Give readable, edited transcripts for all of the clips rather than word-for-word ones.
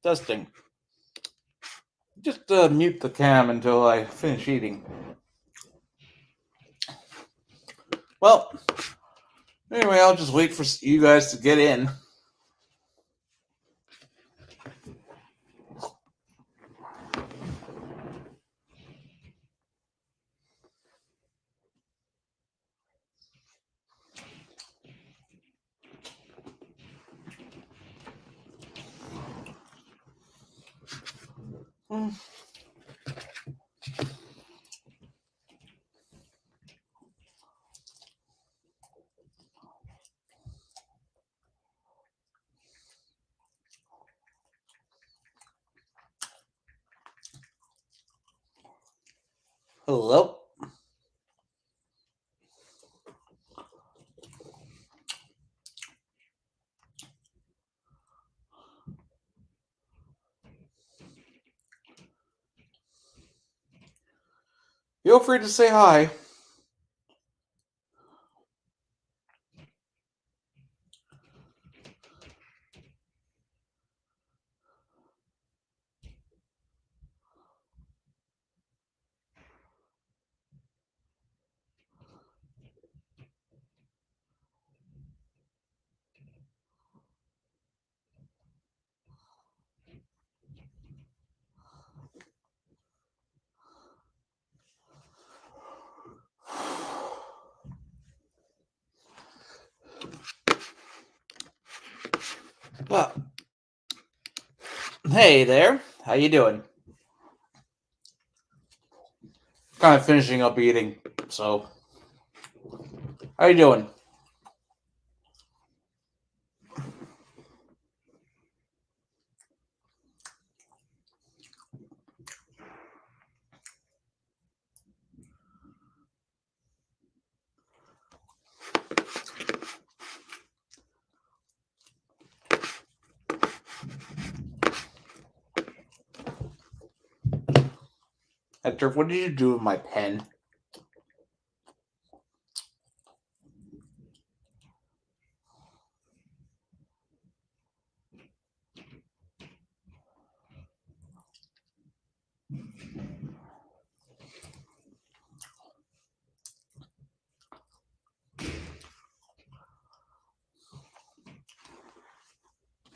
Testing. Just mute the cam until I finish eating. Well, anyway, I'll just wait for you guys to get in. Hello. Feel free to say hi. Well, hey there. How you doing? Kind of finishing up eating, so how you doing? Hector, what did you do with my pen?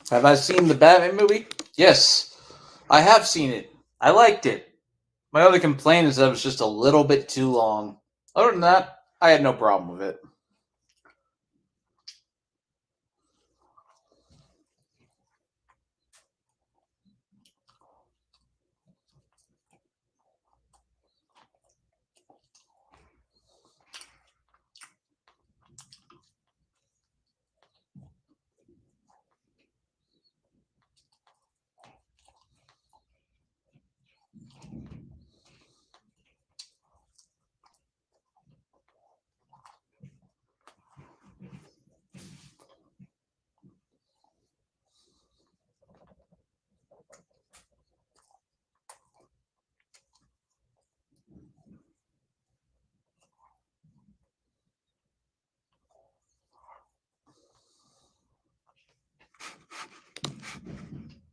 Have I seen the Batman movie? Yes, I have seen it. I liked it. My other complaint is that it was just a little bit too long. Other than that, I had no problem with it.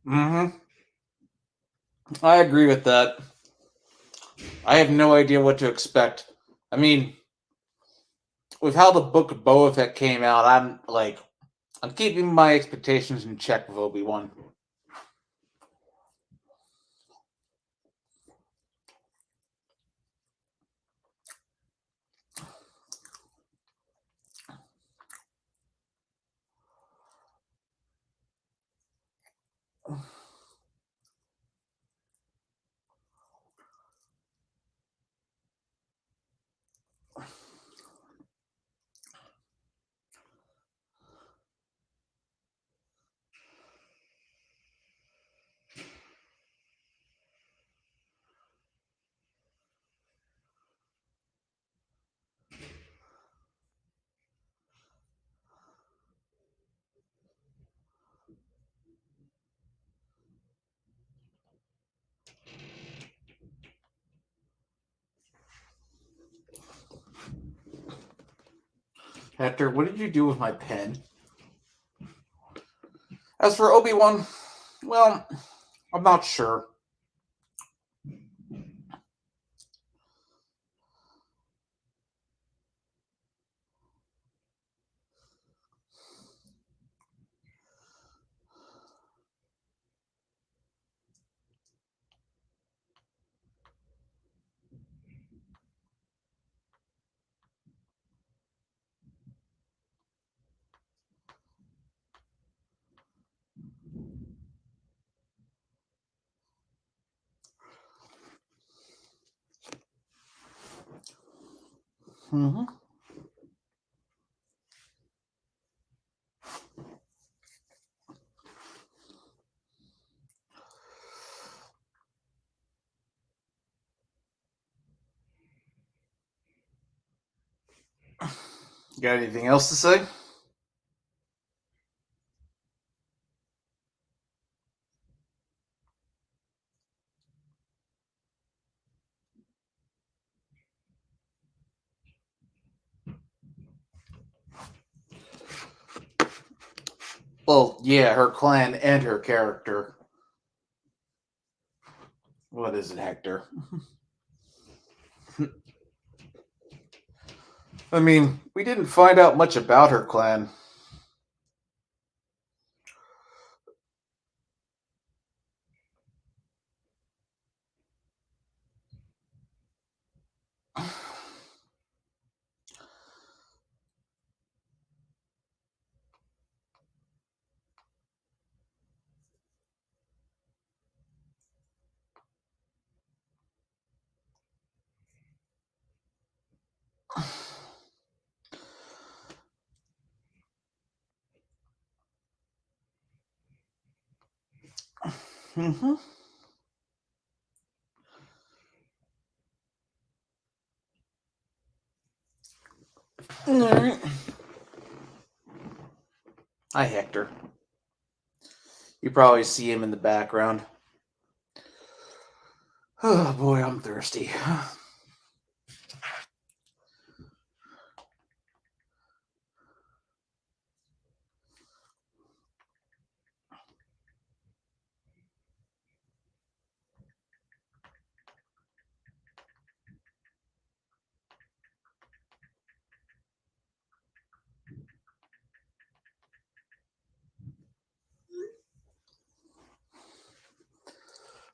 Mm-hmm. I agree with that. I have no idea what to expect. I mean, with how the book of Boba Fett came out, I'm keeping my expectations in check with Obi-Wan. Hector, what did you do with my pen? As for Obi-Wan, well, I'm not sure. Mm-hmm. Got anything else to say? Well, yeah, her clan and her character. What is it, Hector? I mean, we didn't find out much about her clan. Mm-hmm. All right. Hi, Hector. You probably see him in the background. Oh boy, I'm thirsty.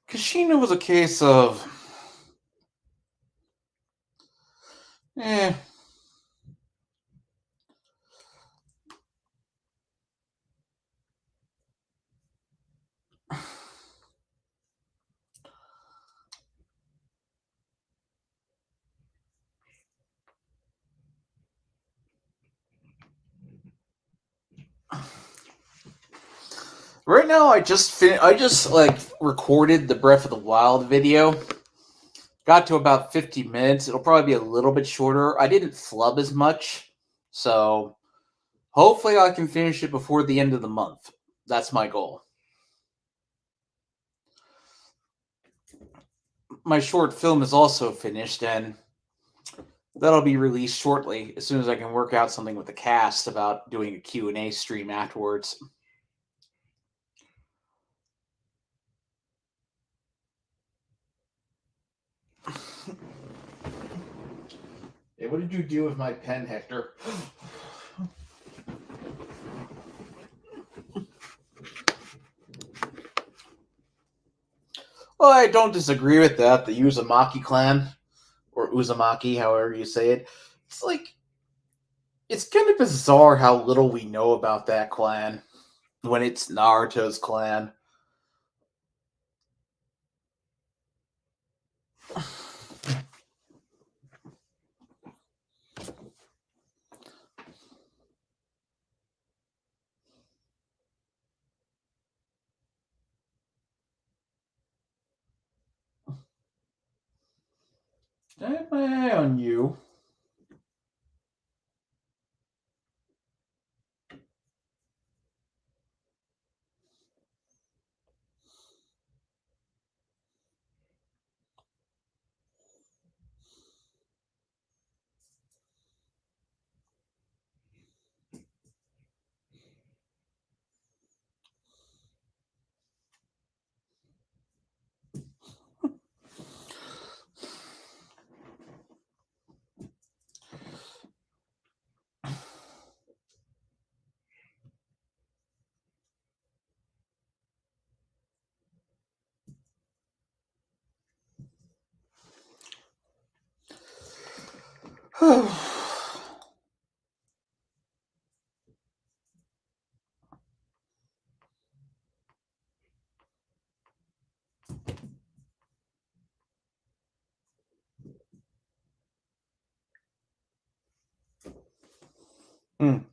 Kashina was a case of, eh. Right now, I just like recorded the Breath of the Wild video. Got to about 50 minutes. It'll probably be a little bit shorter. I didn't flub as much, so hopefully I can finish it before the end of the month. That's my goal. My short film is also finished, and that'll be released shortly as soon as I can work out something with the cast about doing a Q&A stream afterwards. Hey, what did you do with my pen, Hector? Well, I don't disagree with that. The Uzumaki clan, or Uzumaki, however you say it. It's like, it's kind of bizarre how little we know about that clan when it's Naruto's clan. I have my eye on you.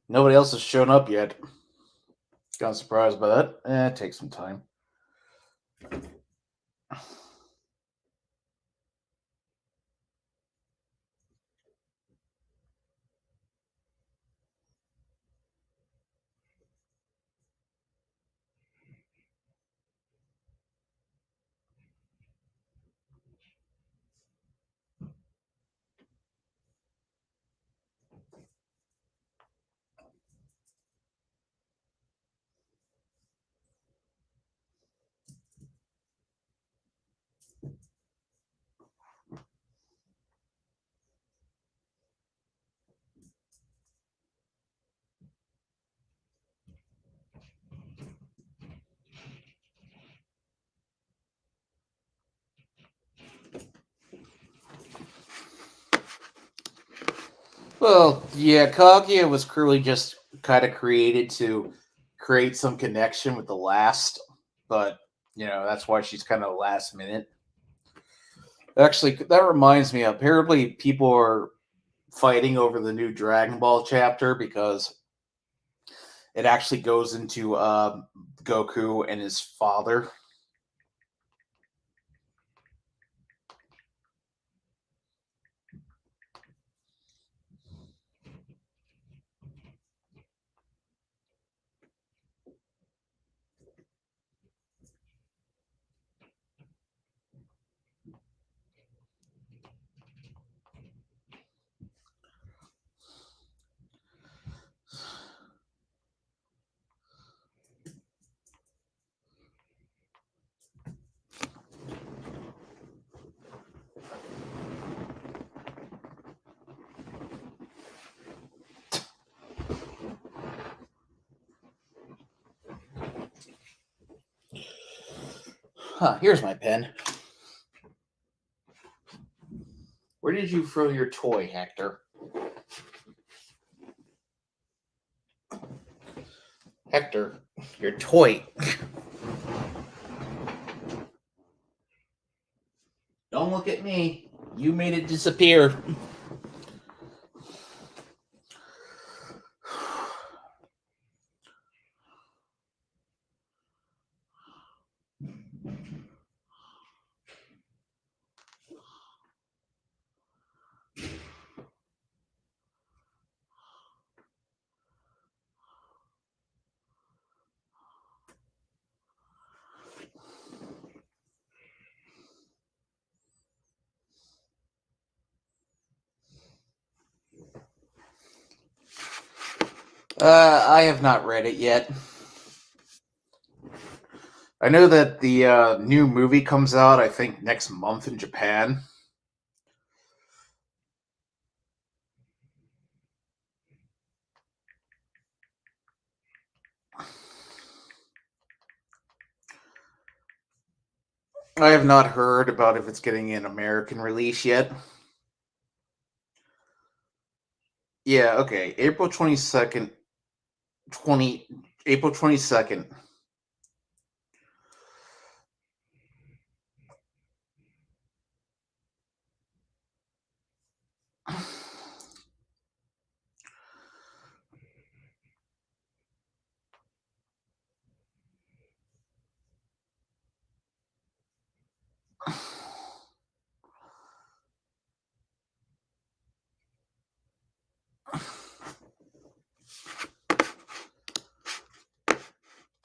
Nobody else has shown up yet. Got surprised by that. It takes some time. Well, yeah, Kaguya was clearly just kind of created to create some connection with the last, but that's why she's kind of last minute. Actually, that reminds me. Apparently, people are fighting over the new Dragon Ball chapter because it actually goes into Goku and his father. Huh, here's my pen. Where did you throw your toy, Hector? Hector, your toy. Don't look at me. You made it disappear. I have not read it yet. I know that the new movie comes out, I think, next month in Japan. I have not heard about if it's getting an American release yet. Yeah, okay. April 22nd, 20 April 22nd.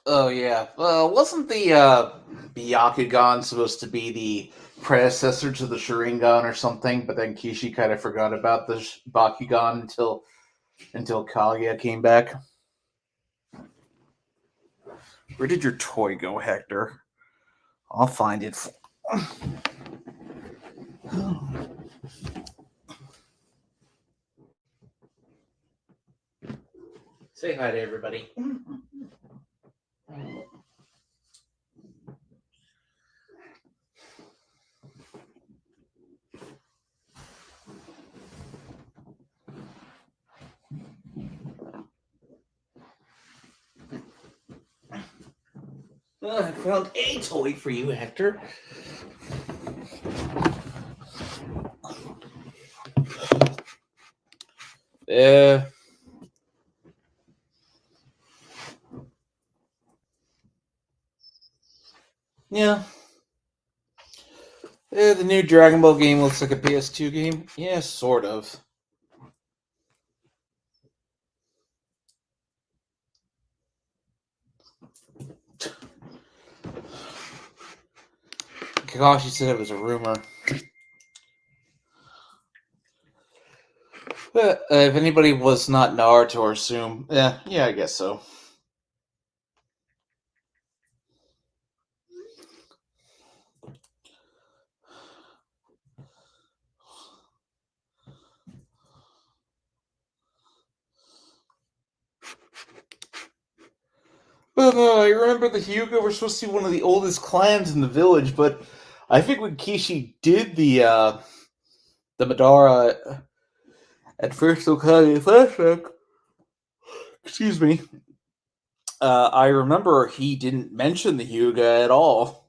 Oh yeah. Wasn't the Byakugan supposed to be the predecessor to the Sharingan or something? But then Kishi kind of forgot about the Bakugan until Kaguya came back. Where did your toy go, Hector? I'll find it. Say hi to everybody. I found a toy for you, Hector. Yeah. Yeah. The new Dragon Ball game looks like a PS2 game. Yeah, sort of. Kakashi said it was a rumor. But if anybody was not Naruto or Sume, yeah, I guess so. But I remember the Hyuga were supposed to be one of the oldest clans in the village, but I think when Kishi did the Madara at first Okage flashback, excuse me, I remember he didn't mention the Hyuga at all.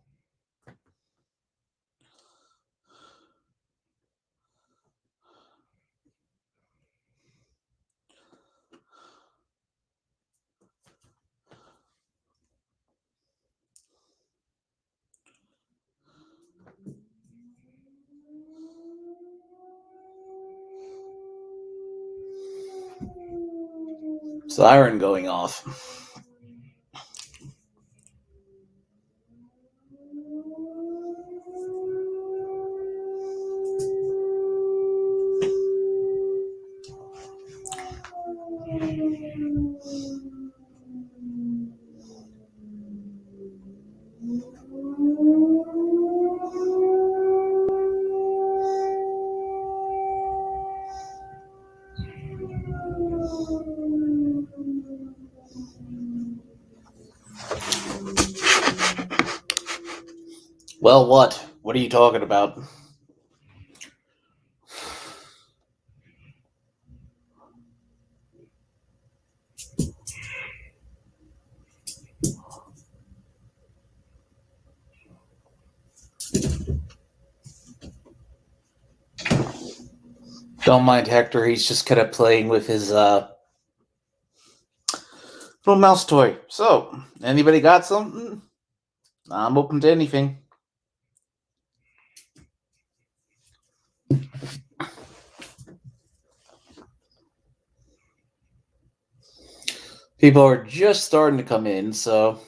Siren going off. Well, what? What are you talking about? Don't mind Hector, he's just kind of playing with his little mouse toy. So, anybody got something? I'm open to anything. People are just starting to come in, so.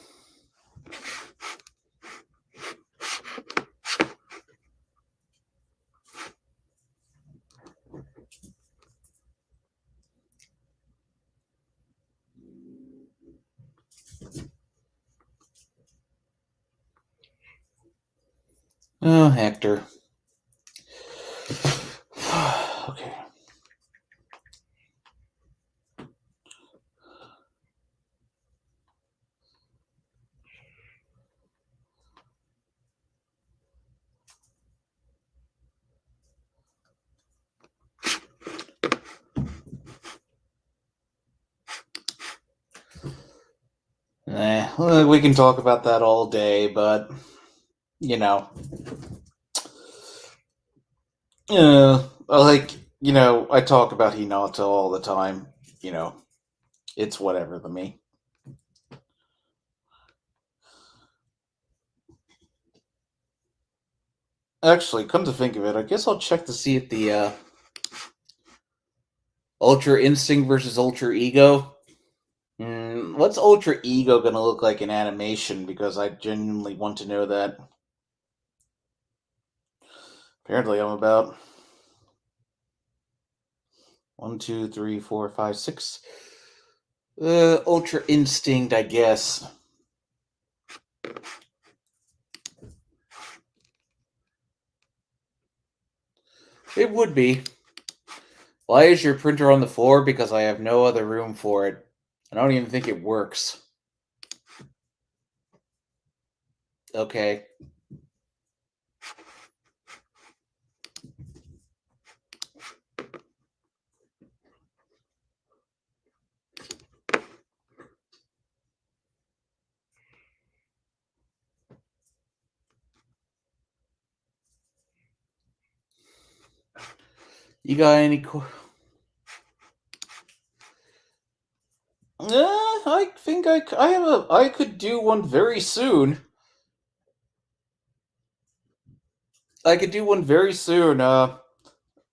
Oh, Hector. Okay. Well, we can talk about that all day, but you know, like I talk about Hinata all the time. You know, it's whatever to me. Actually, come to think of it, I guess I'll check to see if the Ultra Instinct versus Ultra Ego. What's Ultra Ego gonna look like in animation? Because I genuinely want to know that. Apparently, I'm about 1, 2, 3, 4, 5, 6. Ultra Instinct, I guess. It would be. Why is your printer on the floor? Because I have no other room for it. I don't even think it works. Okay. You got any? I think I have a. I could do one very soon. I could do one very soon.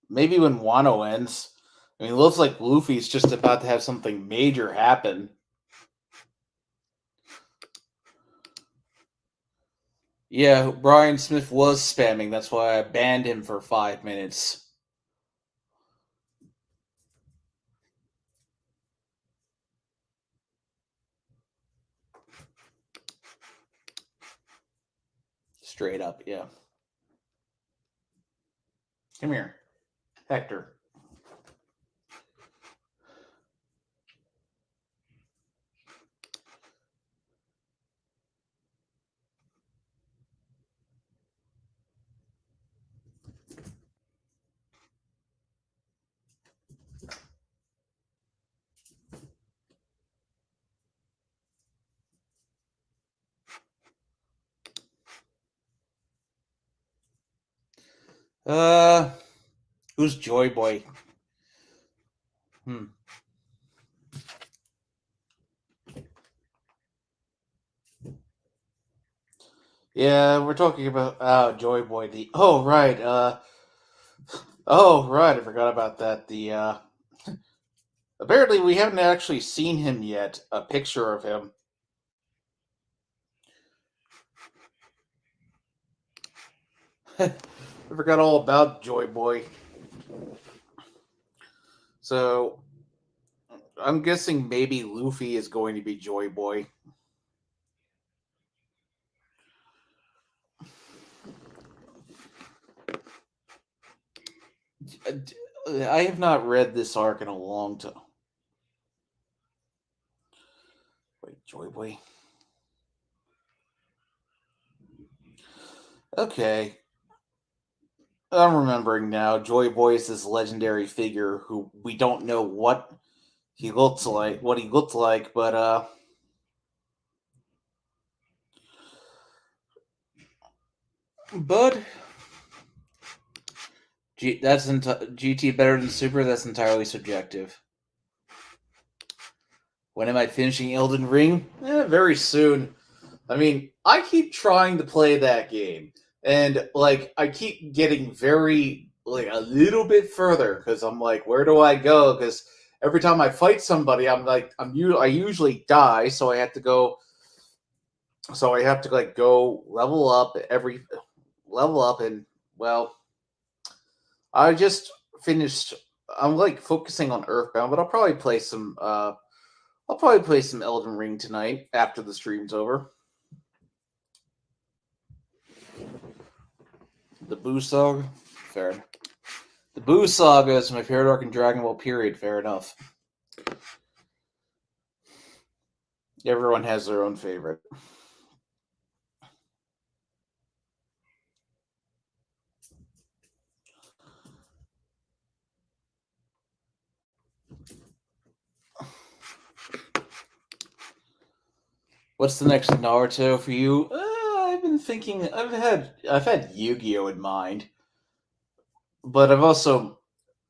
Maybe when Wano ends. I mean, it looks like Luffy's just about to have something major happen. Yeah, Brian Smith was spamming. That's why I banned him for 5 minutes. Straight up, yeah. Come here, Hector. Uh, who's Joy Boy? Hmm. Yeah, we're talking about Joy Boy. The oh right, oh right, I forgot about that. The apparently we haven't actually seen him yet. A picture of him. I forgot all about Joy Boy. So I'm guessing maybe Luffy is going to be Joy Boy. I have not read this arc in a long time. Wait, Joy Boy. Okay, I'm remembering now. Joy Boy is this legendary figure who we don't know what he looks like, but GT better than Super. That's entirely subjective. When am I finishing Elden Ring? Very soon. I mean, I keep trying to play that game, and like I keep getting very like a little bit further because I'm like, where do I go? Because every time I fight somebody, I usually die, so I have to go. So I have to like go level up, and well, I just finished. I'm like focusing on Earthbound, but I'll probably play some Elden Ring tonight after the stream's over. The Boo Saga, fair. The Boo Saga is my favorite arc in Dragon Ball. Period. Fair enough. Everyone has their own favorite. What's the next Naruto for you? I've been thinking. I've had Yu-Gi-Oh in mind, but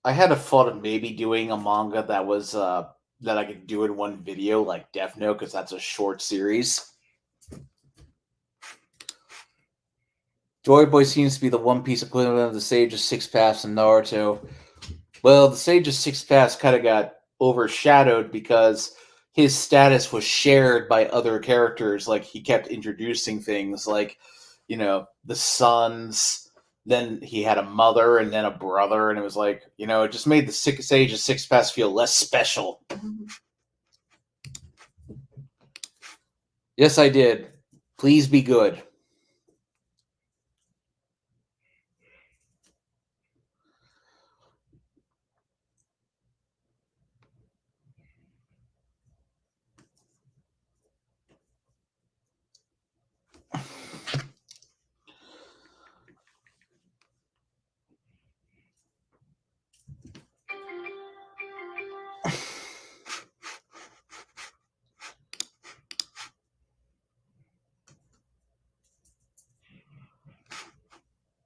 I had a thought of maybe doing a manga that I could do in one video, like Death Note, because that's a short series. Joy Boy seems to be the one piece equivalent of the Sage of Six Paths in Naruto. Well, the Sage of Six Paths kind of got overshadowed because his status was shared by other characters. Like he kept introducing things like, the sons. Then he had a mother and then a brother, and it was like, it just made the Sage of Six Paths feel less special. Yes, I did. Please be good.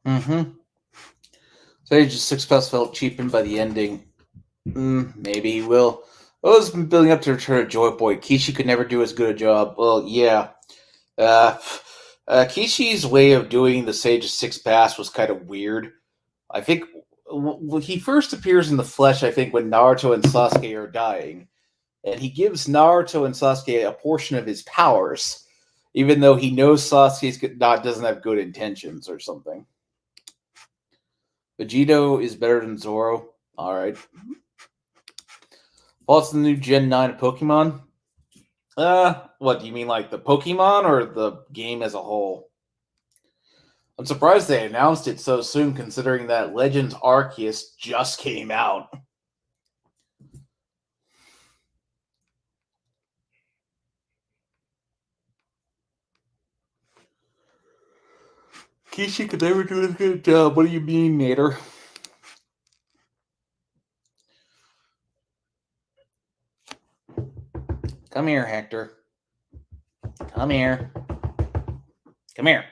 Mm-hmm. Stage 6 Pass felt cheapened by the ending. Maybe he will. Well, it's been building up to Return of Joy Boy. Kishi could never do as good a job. Well, yeah. Uh, Kishi's way of doing the Sage 6 Pass was kind of weird. I think he first appears in the flesh, I think, when Naruto and Sasuke are dying. And he gives Naruto and Sasuke a portion of his powers, even though he knows Sasuke doesn't have good intentions or something. Vegito is better than Zoro. All right. What's the new Gen 9 of Pokemon? What do you mean, like the Pokemon or the game as a whole? I'm surprised they announced it so soon, considering that Legends Arceus just came out. Kishi could never do a good job. What do you mean, Nader? Come here, Hector. Come here. Come here.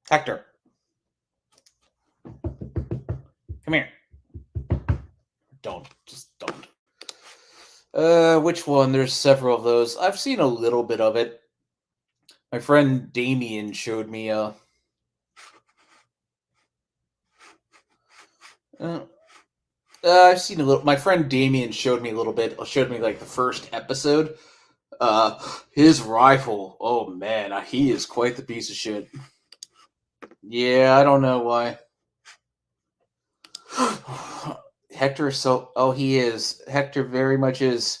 Hector. Come here. Don't. Just don't. Which one? There's several of those. I've seen a little bit of it. My friend Damien showed me I've seen a little. My friend Damien showed me a little bit. Showed me like the first episode. His rifle. Oh man, he is quite the piece of shit. Yeah, I don't know why. Hector is so. Oh, he is. Hector very much is.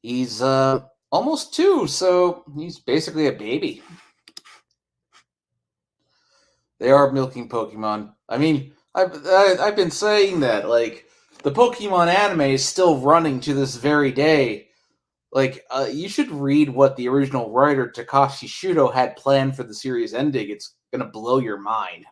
He's almost 2, so he's basically a baby. They are milking Pokemon. I mean, I've been saying that, like, the Pokemon anime is still running to this very day. Like, you should read what the original writer Takashi Shudo had planned for the series ending. It's gonna blow your mind.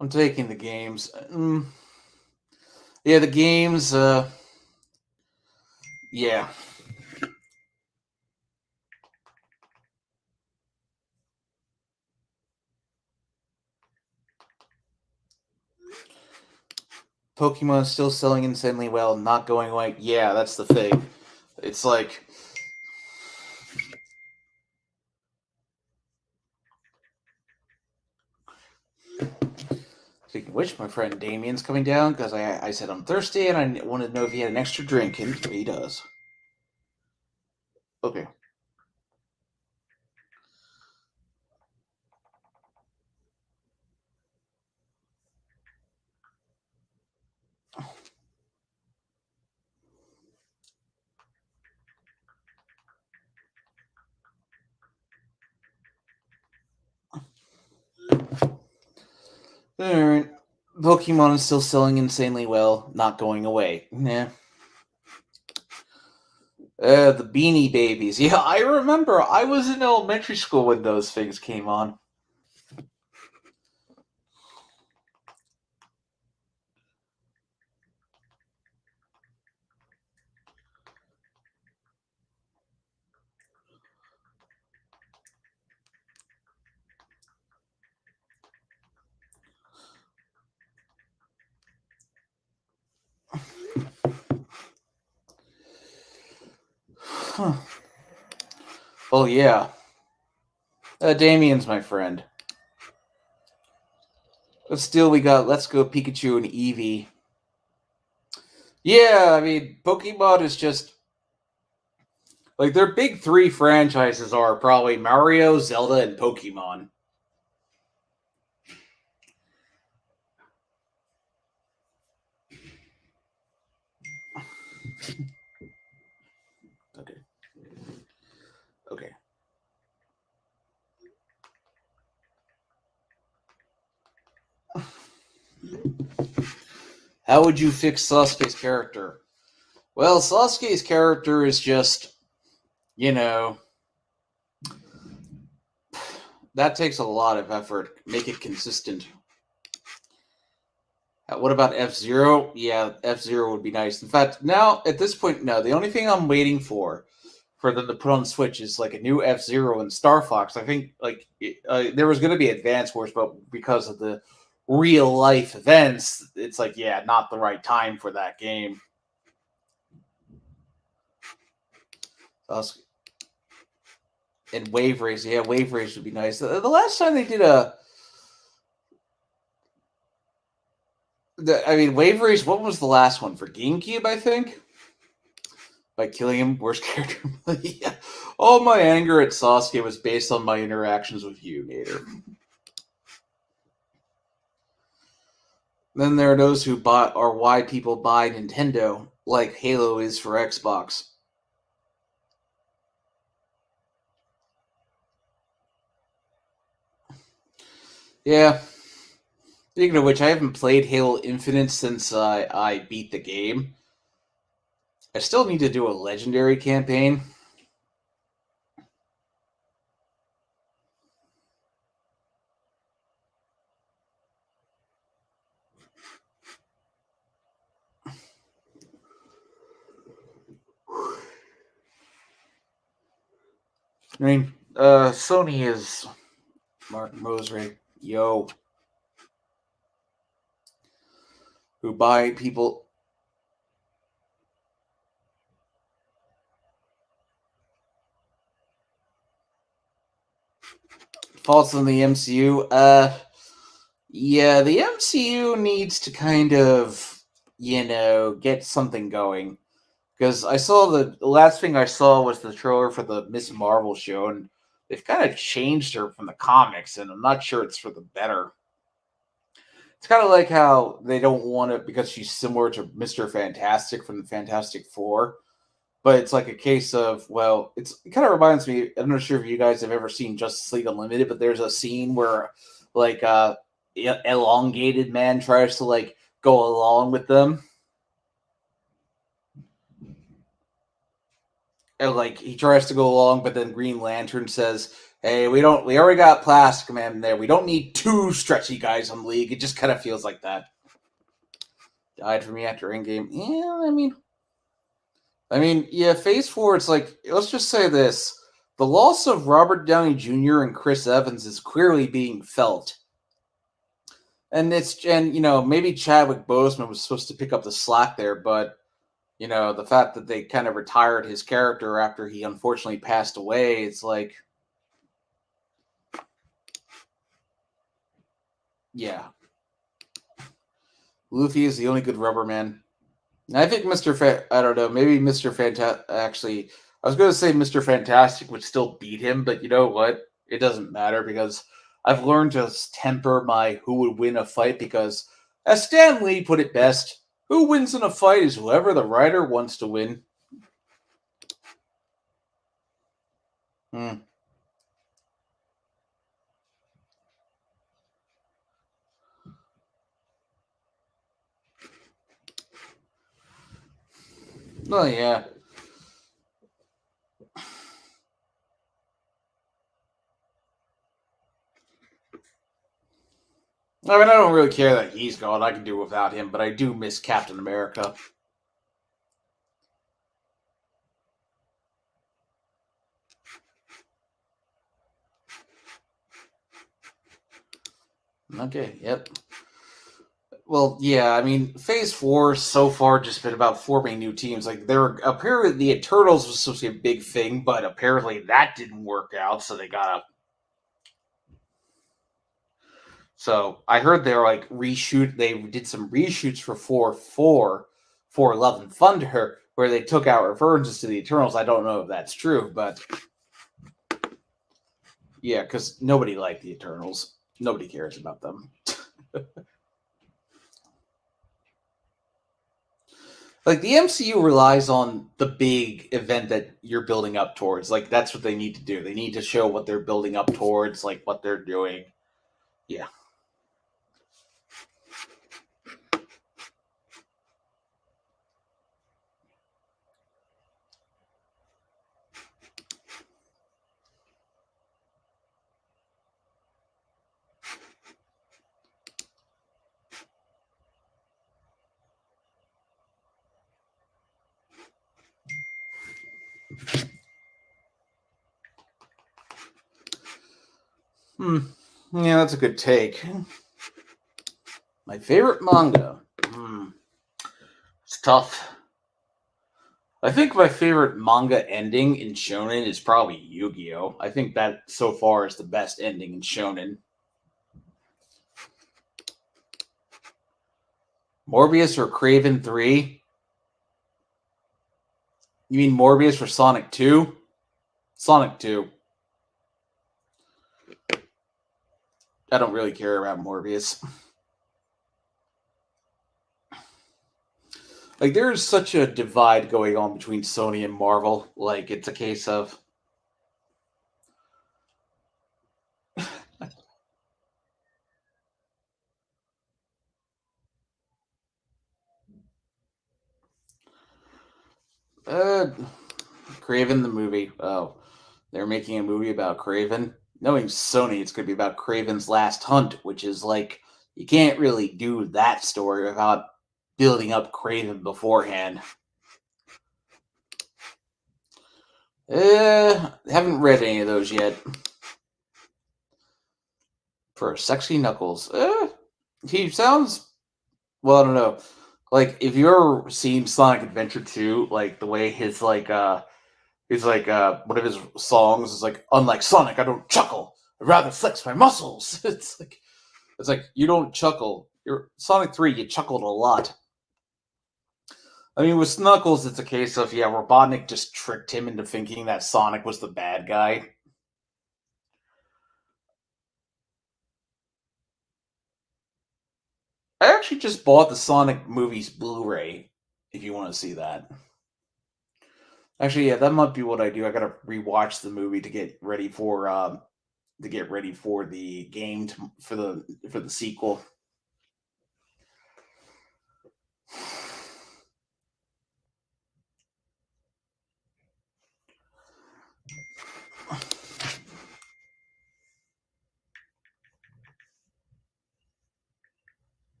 I'm taking the games. Yeah, the games. Yeah. Pokemon still selling insanely well, not going away. Yeah, that's the thing. It's like. Speaking of which, my friend Damien's coming down because I said I'm thirsty and I wanted to know if he had an extra drink, and he does. Okay. Alright. Pokemon is still selling insanely well, not going away. Nah. The Beanie Babies. Yeah, I remember. I was in elementary school when those things came on. Huh. Oh, yeah. Damien's my friend. But still, we got Let's Go Pikachu and Eevee. Yeah, I mean, Pokemon is just. Like, their big 3 franchises are probably Mario, Zelda, and Pokemon. Okay. Okay. How would you fix Sasuke's character? Well, Sasuke's character is just, you know, That takes a lot of effort. Make it consistent. What about F-Zero? Yeah, F-Zero would be nice. In fact, now at this point, no. The only thing I'm waiting for them to put on Switch is like a new F-Zero and Star Fox. I think like there was going to be Advance Wars, but because of the real life events, it's like yeah, not the right time for that game. And Wave Race, yeah, Wave Race would be nice. The last time they did Wave Race. What was the last one for GameCube? I think by killing him, worst character. Yeah. All my anger at Sasuke was based on my interactions with you, Gator. Then there are those who are why people buy Nintendo, like Halo is for Xbox. Yeah. Speaking of which, I haven't played Halo Infinite since I beat the game. I still need to do a legendary campaign. I mean, Sony is Mark Mosery, yo, who buy people. Faults in the MCU. Yeah, the MCU needs to kind of, get something going. Because I saw the last thing I saw was the trailer for the Miss Marvel show, and they've kind of changed her from the comics, and I'm not sure it's for the better. It's kind of like how they don't want it because she's similar to Mr. Fantastic from the Fantastic Four, but it's like a case of it kind of reminds me. I'm not sure if you guys have ever seen Justice League Unlimited, but there's a scene where like elongated man tries to like go along with them, and like he tries to go along, but then Green Lantern says, "Hey, we already got Plastic Man there. We don't need two stretchy guys on the league." It just kind of feels like that. Died for me after Endgame. Yeah, yeah, Phase 4, it's like, let's just say this. The loss of Robert Downey Jr. and Chris Evans is clearly being felt. Maybe Chadwick Boseman was supposed to pick up the slack there, but, the fact that they kind of retired his character after he unfortunately passed away, it's like, yeah. Luffy is the only good rubber man. I think I don't know, maybe Mr. Fantastic, actually, I was going to say Mr. Fantastic would still beat him, but you know what? It doesn't matter because I've learned to temper my who would win a fight because, as Stan Lee put it best, who wins in a fight is whoever the writer wants to win. Hmm. Well, yeah. I don't really care that he's gone. I can do without him, but I do miss Captain America. Okay, yep. Well, yeah, Phase 4 so far just been about forming new teams. Like, apparently the Eternals was supposed to be a big thing, but apparently that didn't work out, so they gotta. So I heard they're like they did some reshoots for 4 Love and Thunder, where they took out references to the Eternals. I don't know if that's true, but yeah, because nobody liked the Eternals. Nobody cares about them. Like the MCU relies on the big event that you're building up towards. Like that's what they need to do. They need to show what they're building up towards, like what they're doing. Yeah. Hmm. Yeah, that's a good take. My favorite manga. Hmm. It's tough. I think my favorite manga ending in Shonen is probably Yu-Gi-Oh! I think that so far is the best ending in Shonen. Morbius or Craven 3? You mean Morbius for Sonic 2? Sonic 2. I don't really care about Morbius. Like, there's such a divide going on between Sony and Marvel. Like, it's a case of. Uh, Craven the movie. Oh, they're making a movie about Craven. Knowing Sony, it's going to be about Craven's last hunt, which is like, you can't really do that story without building up Craven beforehand. Haven't read any of those yet. For Sexy Knuckles, he sounds. Well, I don't know. Like, if you ever seen Sonic Adventure 2, like the way one of his songs is like, unlike Sonic, I don't chuckle. I rather flex my muscles. It's like you don't chuckle. You're Sonic 3, you chuckled a lot. I mean, with Knuckles, it's a case of, yeah, Robotnik just tricked him into thinking that Sonic was the bad guy. I actually just bought the Sonic movies Blu-ray. If you want to see that, actually, yeah, that might be what I do. I gotta rewatch the movie to get ready for the game for the sequel.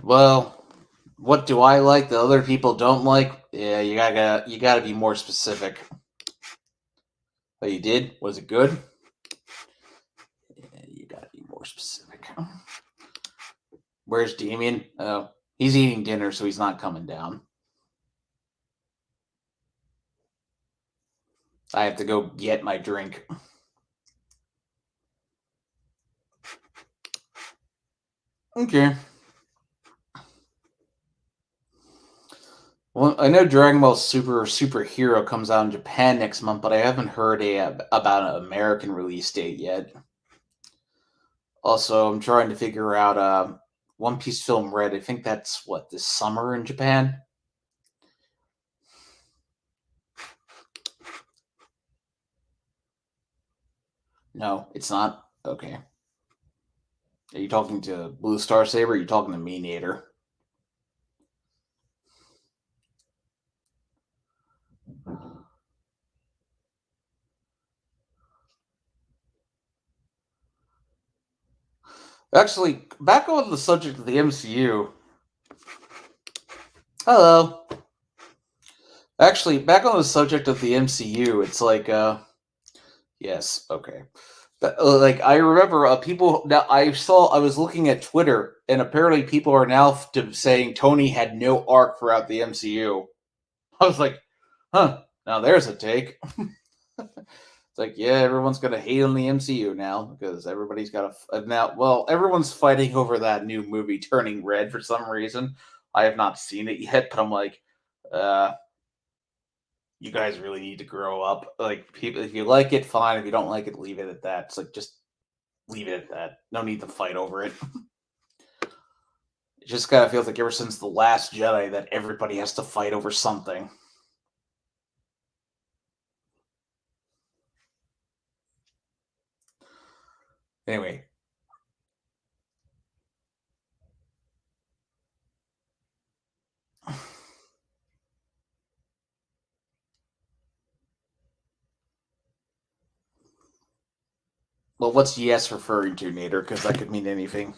Well, what do I like that other people don't like? Yeah, you gotta be more specific. Oh, you did? Was it good? Yeah, you gotta be more specific. Where's Damien? Oh, he's eating dinner, so he's not coming down. I have to go get my drink. Okay. Well, I know Dragon Ball Superhero comes out in Japan next month, but I haven't heard about an American release date yet. Also, I'm trying to figure out One Piece Film Red. I think that's what, this summer in Japan. No, it's not. Okay. Are you talking to Blue Star Saber? Or are you talking to Meanator? Actually, back on the subject of the MCU. Hello. Actually, back on the subject of the MCU, it's like, yes, okay. Like, I remember people. Now, I was looking at Twitter, and apparently people are now saying Tony had no arc throughout the MCU. I was like, huh, now there's a take. It's like, yeah, everyone's gonna hate on the MCU now because everybody's got now. Well, everyone's fighting over that new movie Turning Red for some reason. I have not seen it yet, but I'm like, uh, you guys really need to grow up. Like, people, if you like it, fine. If you don't like it, leave it at that. It's like, just leave it at that. No need to fight over it. It just kind of feels like ever since the Last Jedi that everybody has to fight over something. Anyway, well, what's yes referring to, Nader? Because that could mean anything.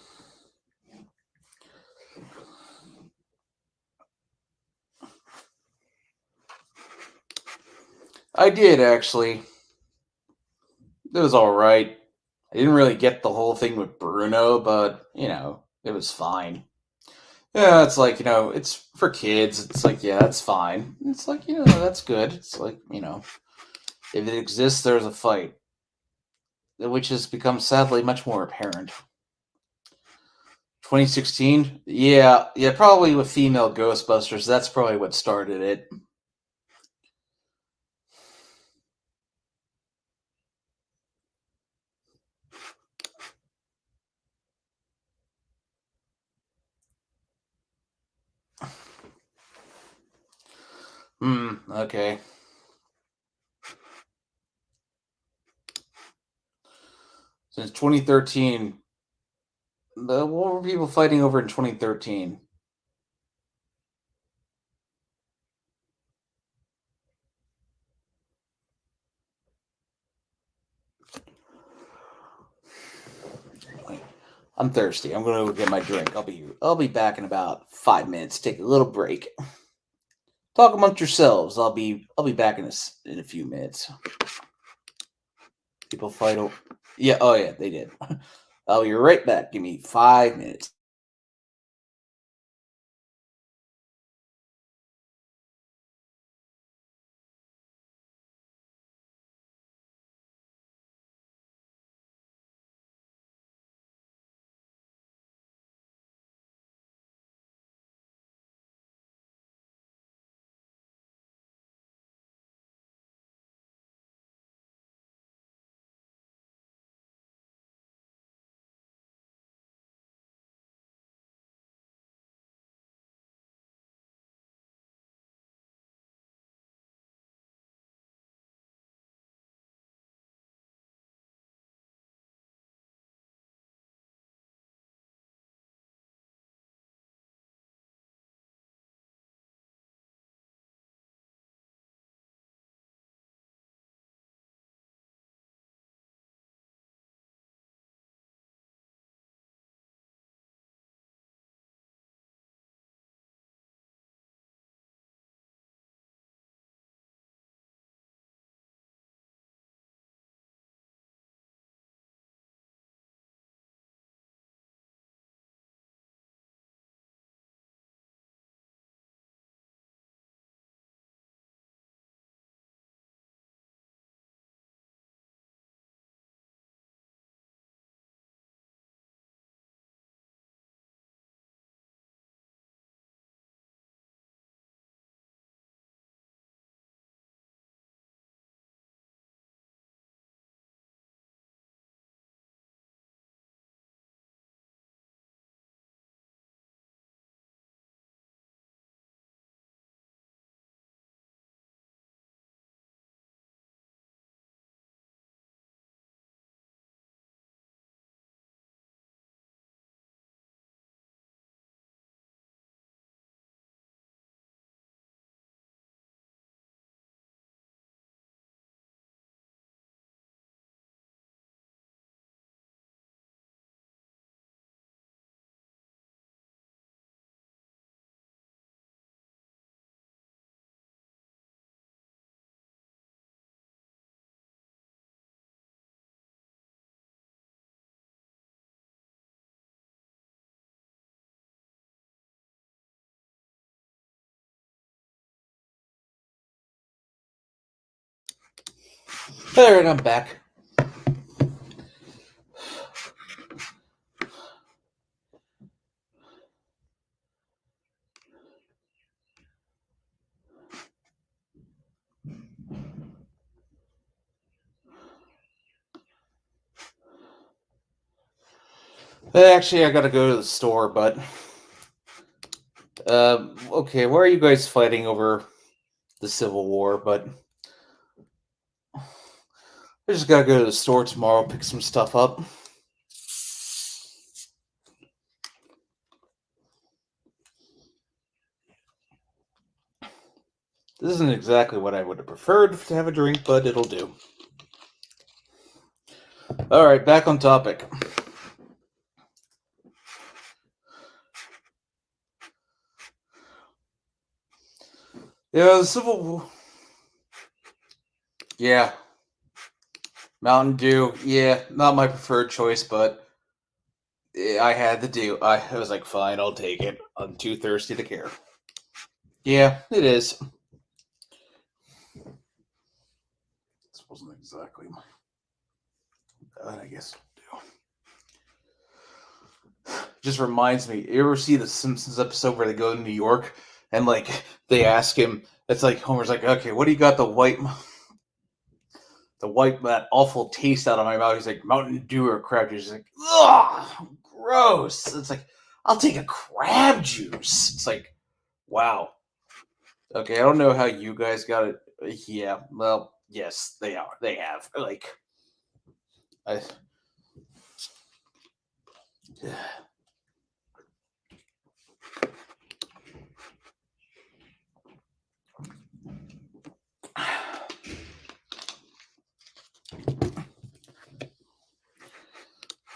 I did actually. It was all right. I didn't really get the whole thing with Bruno, but it was fine. Yeah, it's like it's for kids. It's like it's fine. It's like that's good. It's like if it exists, there's a fight, which has become sadly much more apparent. 2016, yeah, probably with female Ghostbusters. That's probably what started it. Okay. Since 2013, what were people fighting over in 2013? I'm thirsty. I'm gonna go get my drink. I'll be back in about 5 minutes. Take a little break. Talk amongst yourselves. I'll be back in a few minutes. People fight over. Yeah. Oh yeah, they did. I'll be right back. Give me 5 minutes. All right, I'm back. Actually, I gotta go to the store, but okay. Why are you guys fighting over the Civil War? But I just gotta go to the store tomorrow, pick some stuff up. This isn't exactly what I would have preferred to have a drink, but it'll do. All right, back on topic. Yeah, the Civil War. Yeah, Mountain Dew. Yeah, not my preferred choice, but I had to do. I was like, fine, I'll take it. I'm too thirsty to care. Yeah, it is. This wasn't exactly my. I guess just reminds me. You ever see the Simpsons episode where they go to New York and like they ask him? It's like Homer's like, okay, what do you got the white that awful taste out of my mouth? He's like Mountain Dew or crab juice. He's like, ugh, gross. It's like I'll take a crab juice. It's like, wow. Okay, I don't know how you guys got it. Yeah, well, yes, they are. They have like, I.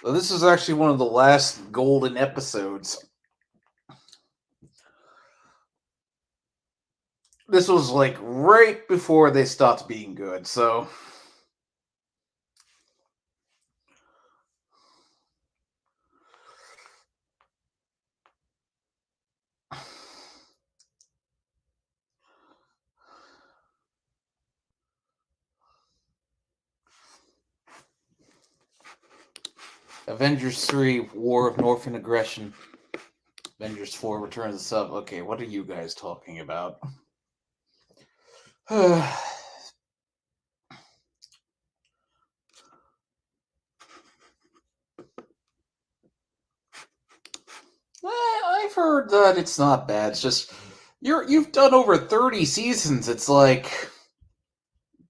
Well, this is actually one of the last golden episodes. This was like right before they stopped being good, so Avengers 3 War of Northern Aggression. Avengers 4 Return of the Sub. Okay, what are you guys talking about? I've heard that it's not bad. It's just you've done over 30 seasons. It's like,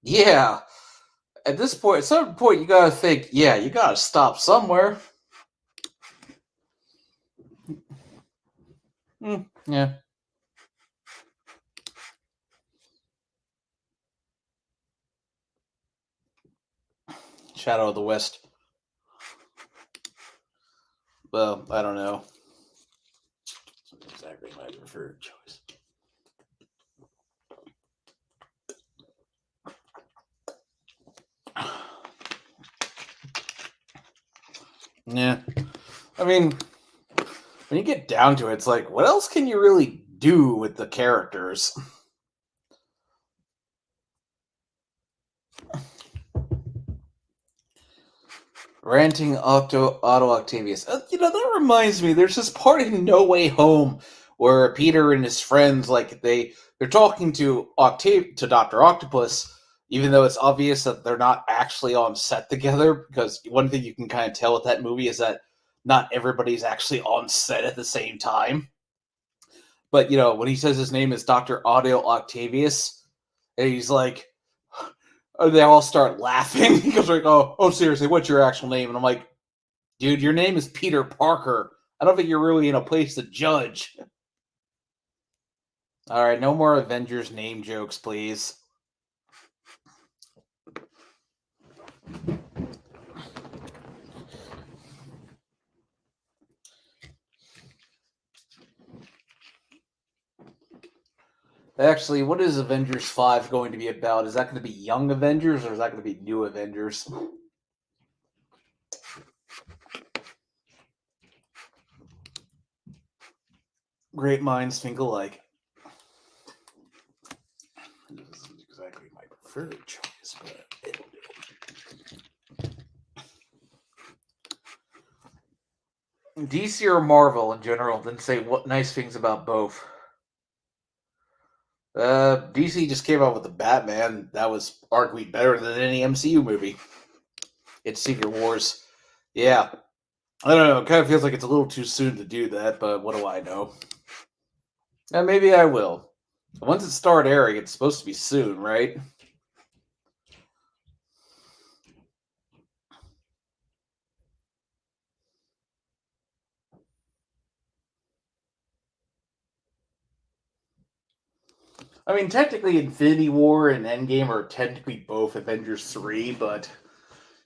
yeah. At this point, at some point, you gotta think, yeah, you gotta stop somewhere. Yeah. Shadow of the West. Well, I don't know. Exactly my preferred choice. Yeah. I mean, when you get down to it, it's like, what else can you really do with the characters? Ranting Otto Octavius. That reminds me, there's this part in No Way Home where Peter and his friends, like, they're talking to Dr. Octopus, even though it's obvious that they're not actually on set together, because one thing you can kind of tell with that movie is that not everybody's actually on set at the same time. But when he says his name is Dr. Otto Octavius, and he's like, they all start laughing because they're like, oh, seriously, what's your actual name? And I'm like, dude, your name is Peter Parker. I don't think you're really in a place to judge. All right, no more Avengers name jokes, please. Actually, what is Avengers 5 going to be about? Is that going to be Young Avengers or is that going to be New Avengers? Great minds think alike. This isn't exactly my preferred choice, but it'll do. DC or Marvel in general, then say what nice things about both. DC just came out with the Batman. That was arguably better than any MCU movie. It's Secret Wars. Yeah. I don't know. It kind of feels like it's a little too soon to do that, but what do I know? Maybe I will. Once it starts airing, it's supposed to be soon, right? I mean, technically, Infinity War and Endgame are technically both Avengers 3, but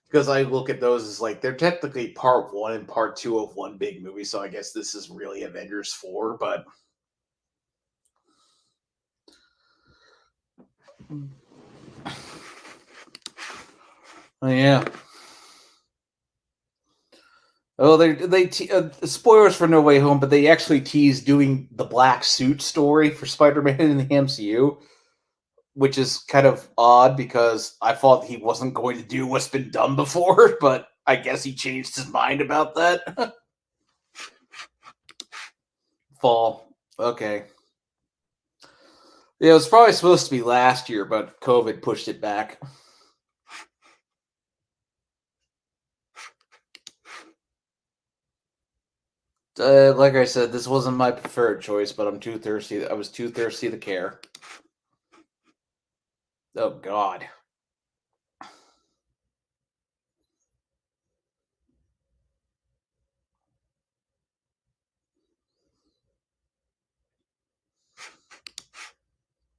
because I look at those as like they're technically part 1 and part 2 of one big movie, so I guess this is really Avengers 4, but. Oh, yeah. Oh, spoilers for No Way Home, but they actually tease doing the black suit story for Spider-Man in the MCU, which is kind of odd because I thought he wasn't going to do what's been done before, but I guess he changed his mind about that. Fall. Okay. Yeah, it was probably supposed to be last year, but COVID pushed it back. Like I said, this wasn't my preferred choice, but I'm too thirsty. I was too thirsty to care. Oh God.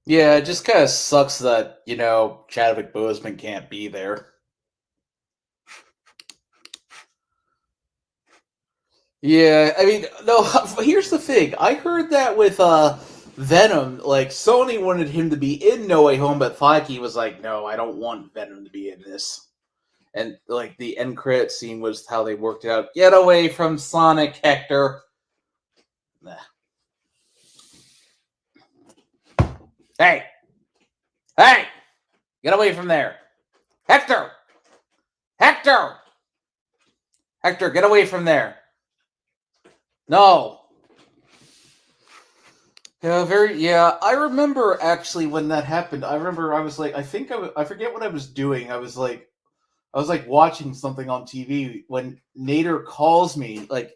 Yeah, it just kind of sucks that Chadwick Boseman can't be there. Yeah, I mean, no. Here's the thing. I heard that with Venom, like Sony wanted him to be in No Way Home, but Feige was like, "No, I don't want Venom to be in this." And like the end credit scene was how they worked it out. Get away from Sonic, Hector. Nah. Hey, hey, get away from there, Hector, Hector, Hector, get away from there. No. Yeah, very. Yeah, I remember actually when that happened. I remember I was like, I forget what I was doing. I was like watching something on TV when Nader calls me like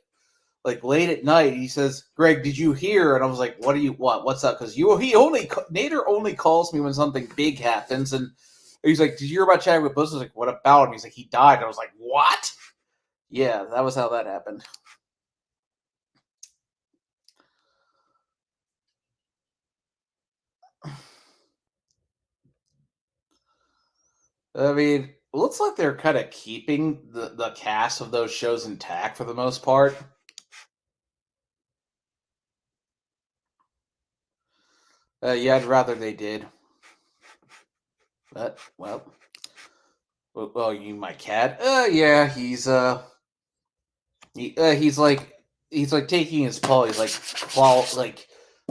late at night. He says, "Greg, did you hear?" And I was like, "What do you what? What's up?" Because Nader only calls me when something big happens, and he's like, "Did you hear about Chadwick Boseman?" I was like, "What about him?" He's like, "He died." And I was like, "What?" Yeah, that was how that happened. I mean, it looks like they're kind of keeping the cast of those shows intact for the most part. Yeah, I'd rather they did. But well, you my cat. Yeah, he's like taking his paw. He's like claw like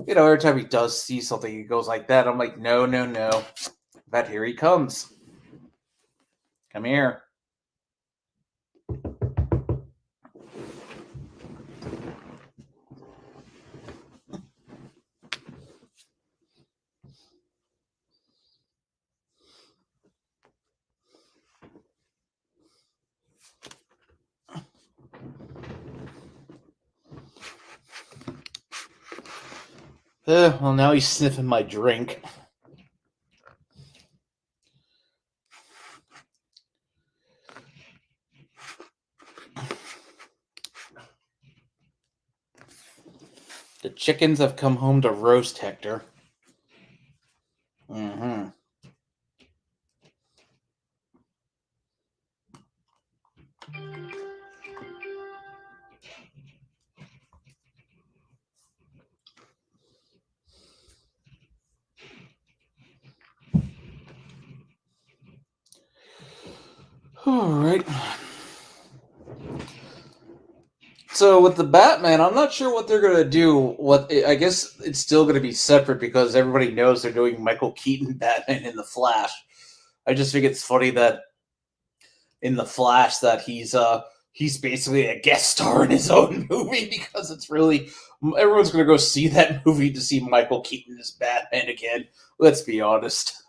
every time he does see something, he goes like that. I'm like, no, no, no. But here he comes. Come here. Well, now he's sniffing my drink. The chickens have come home to roast Hector. Mm-hmm. All right. So with the Batman, I'm not sure what they're gonna do. I guess it's still gonna be separate because everybody knows they're doing Michael Keaton Batman in the Flash. I just think it's funny that in the Flash that he's basically a guest star in his own movie because it's really everyone's gonna go see that movie to see Michael Keaton as Batman again. Let's be honest.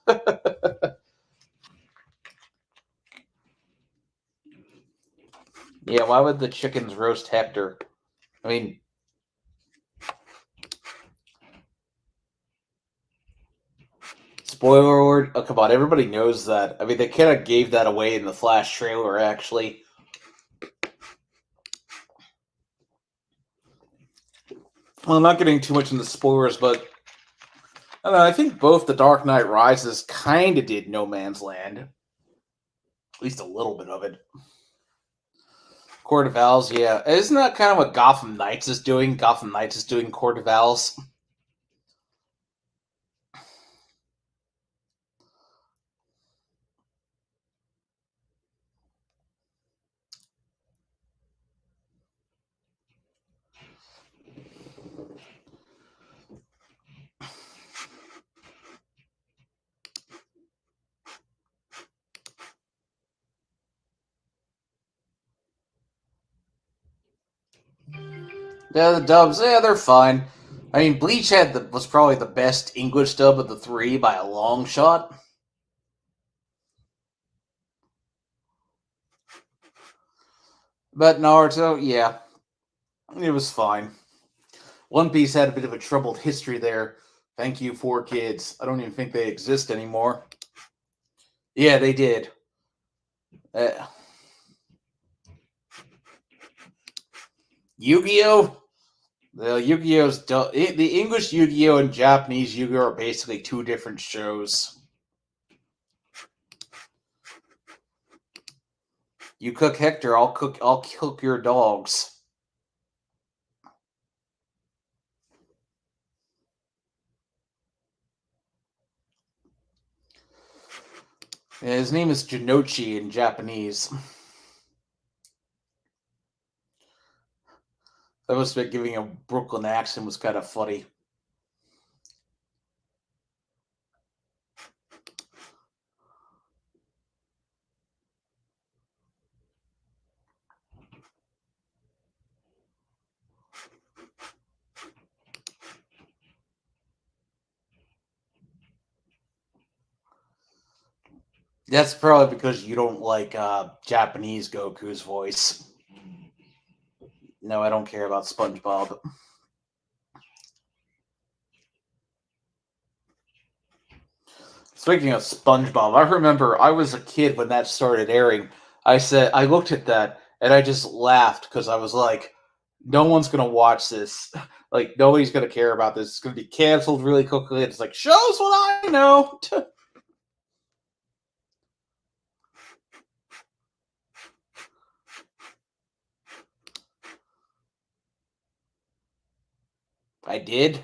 Yeah, why would the chickens roast Hector? I mean, spoiler alert! Oh, come on, everybody knows that. I mean, they kind of gave that away in the Flash trailer, actually. Well, I'm not getting too much into spoilers, but I don't know. I think both The Dark Knight Rises kind of did No Man's Land, at least a little bit of it. Court of Owls, yeah. Isn't that kind of what Gotham Knights is doing? Gotham Knights is doing Court of Owls. Yeah, the dubs, yeah, they're fine. I mean, Bleach was probably the best English dub of the three by a long shot. But Naruto, yeah, it was fine. One Piece had a bit of a troubled history there. Thank you, 4Kids. I don't even think they exist anymore. Yeah, they did. Uh, Yu-Gi-Oh! The English Yu-Gi-Oh and Japanese Yu-Gi-Oh are basically two different shows. You cook Hector, I'll cook your dogs. Yeah, his name is Jinochi in Japanese. That must have been giving a Brooklyn accent was kind of funny. That's probably because you don't like Japanese Goku's voice. No, I don't care about SpongeBob. Speaking of SpongeBob, I remember I was a kid when that started airing. I looked at that and I just laughed because I was like, no one's gonna watch this. Like nobody's gonna care about this. It's gonna be canceled really quickly. It's like shows what I know. I did.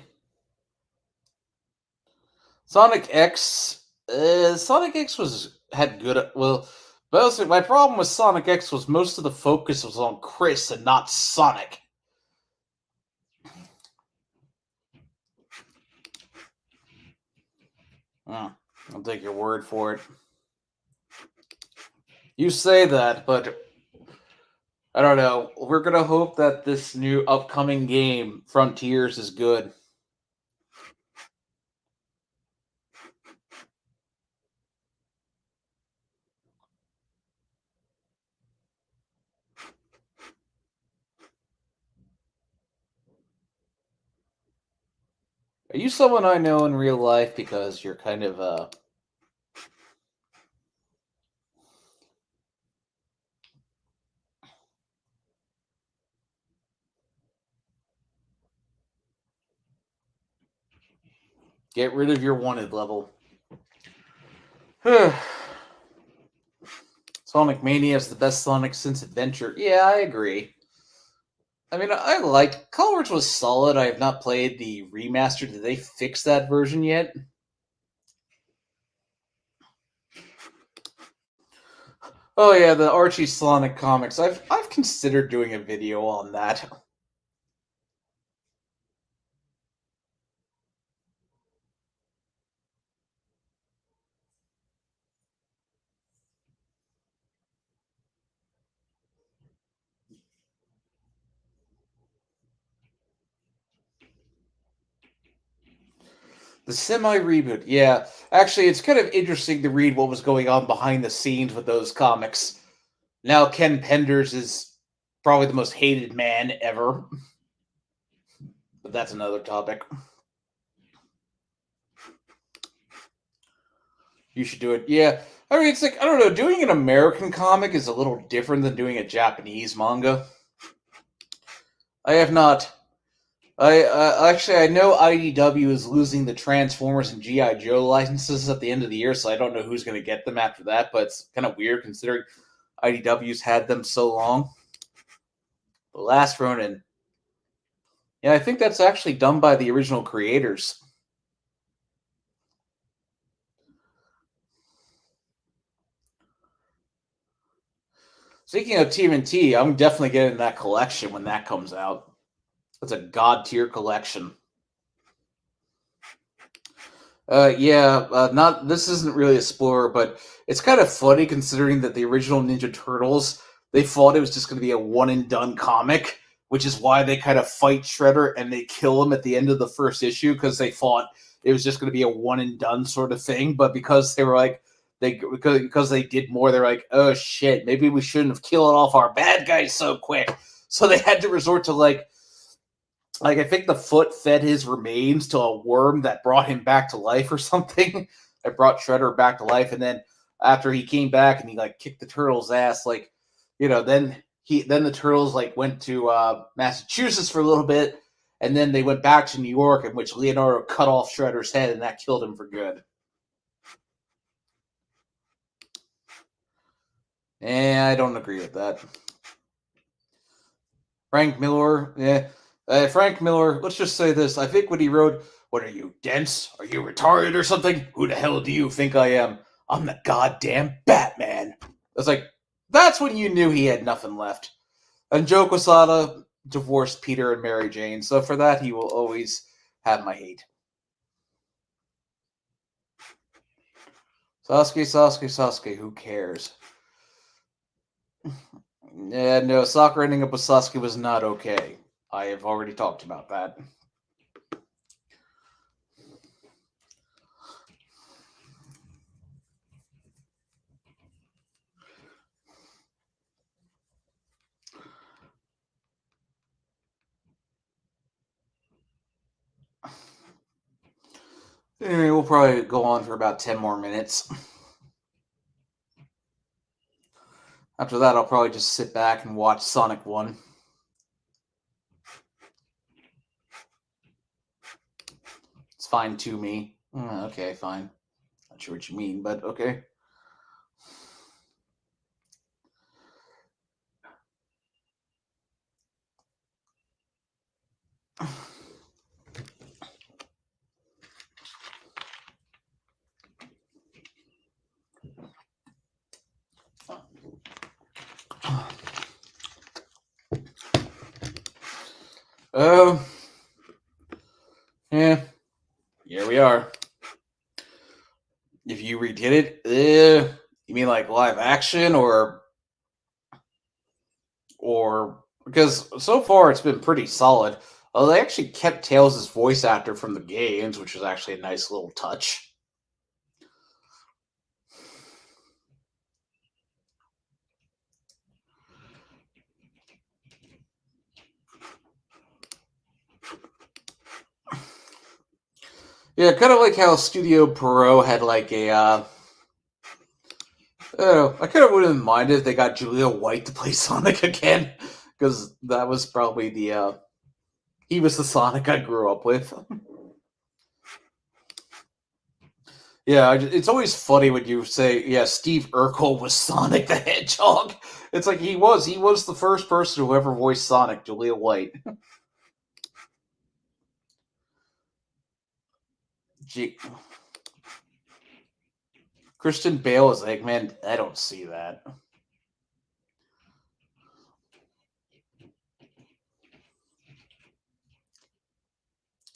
Sonic X. Sonic X was had good. Well, mostly my problem with Sonic X was most of the focus was on Chris and not Sonic. I'll take your word for it. You say that, but I don't know. We're gonna hope that this new upcoming game, Frontiers, is good. Are you someone I know in real life because you're kind of get rid of your wanted level? Sonic Mania is the best Sonic since Adventure. Yeah, I agree. I mean, I liked Colors was solid. I have not played the remaster. Did they fix that version yet? Oh yeah, the Archie Sonic comics. I've considered doing a video on that. The semi reboot, yeah. Actually, it's kind of interesting to read what was going on behind the scenes with those comics. Now, Ken Penders is probably the most hated man ever, but that's another topic. You should do it. Yeah. I mean, it's like, I don't know, doing an American comic is a little different than doing a Japanese manga. I have not. I know IDW is losing the Transformers and GI Joe licenses at the end of the year, so I don't know who's going to get them after that. But it's kind of weird considering IDW's had them so long. The Last Ronin, yeah, I think that's actually done by the original creators. Speaking of TMNT, I'm definitely getting that collection when that comes out. That's a god tier collection. Yeah, not this isn't really a spoiler, but it's kind of funny considering that the original Ninja Turtles they thought it was just going to be a one and done comic. which is why they kind of fight Shredder and they kill him at the end of the first issue because they thought it was just going to be a one and done sort of thing. But because they were like, because they did more, they're like, oh shit, maybe we shouldn't have killed off our bad guys so quick. So they had to resort to like I think the foot fed his remains to a worm that brought him back to life or something. That brought Shredder back to life, and then after he came back and he like kicked the turtle's ass, like then the turtles like went to Massachusetts for a little bit, and then they went back to New York, in which Leonardo cut off Shredder's head, and that killed him for good. And I don't agree with that. Frank Miller, Frank Miller, let's just say this. I think when he wrote, what are you, dense? Are you retarded or something? Who the hell do you think I am? I'm the goddamn Batman. It's like, that's when you knew he had nothing left. And Joe Quesada divorced Peter and Mary Jane, so for that he will always have my hate. Sasuke, who cares? Yeah, no, Sakura ending up with Sasuke was not okay. I have already talked about that. Anyway, we'll probably go on for about 10 more minutes. After that, I'll probably just sit back and watch Sonic 1. It's fine to me. Okay, fine. Not sure what you mean, but okay. Oh, yeah. Here we are. If you redid it, you mean like live action or because so far it's been pretty solid. They actually kept Tails' voice actor from the games, which was actually a nice little touch. Yeah, kind of like how Studio Perot had like a. I kind of wouldn't mind if they got Julia White to play Sonic again, because that was probably the. He was the Sonic I grew up with. Yeah, it's always funny when you say, yeah, Steve Urkel was Sonic the Hedgehog. It's like he was the first person who ever voiced Sonic, Julia White. Gee. Christian Bale is Eggman. I don't see that.